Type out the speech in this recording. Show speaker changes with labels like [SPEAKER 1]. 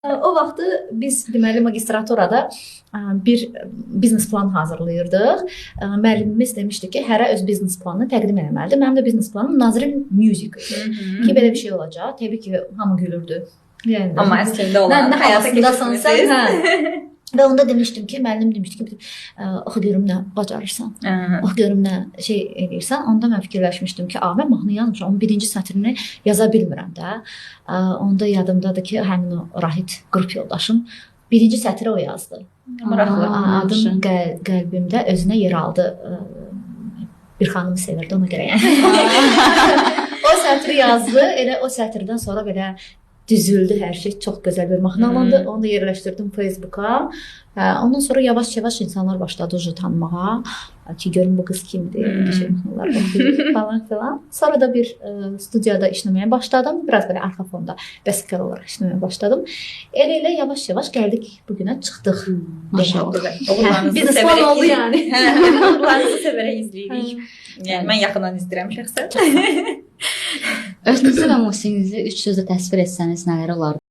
[SPEAKER 1] O vaxtı biz deməli magistraturada bir biznes plan hazırlayırdıq. Müəllimimiz demişdi ki, hərə öz biznes planını təqdim etməlidir. Mənim də biznes planım Nazrin Music ki, belə bir şey olacaq. Təbii ki, hamı gülürdü. Yəni,
[SPEAKER 2] amma əslində olan həyata keçirmişsiniz.
[SPEAKER 1] Və onda demişdim ki, müəllim demişdi ki, oxu görüm nə bacarırsan, oxu görüm nə şey edirsən. Onda mən fikirləşmişdim ki, mən mahnı yazmışam, onun birinci sətrini yaza bilmirəm də. Onda yadımdadır ki, həmin o Rahid qrup yoldaşım birinci sətri o yazdı. Adım qəlbimdə özünə yer aldı. Bir xanımı sevirdi, ona görə yəni. O sətri yazdı, elə o sətirdən sonra belə düzüldü hər şey. Çox gözəl bir mahnı alındı. Onu da yerləşdirdim Facebook'a. Ondan sonra yavaş-yavaş insanlar başladı tanımağa. Ki, görün bu qız kimdir, bir şey mahnılar oxuyur falan filan. Sonra da bir studiyada işləməyə başladım. Biraz belə arxa fonda bəstəkar olaraq işləməyə başladım. Elə yavaş-yavaş gəldik bugünə çıxdıq.
[SPEAKER 2] Maşallah.
[SPEAKER 1] Biznes plan oldu yəni.
[SPEAKER 2] Oğullarınızı sevərək izləyirik. Yəni, mən yaxından izləyirəm şəxsən.
[SPEAKER 3] Özünüzü və musiqinizi 3 sözlə təsvir etsəniz nələr olardı?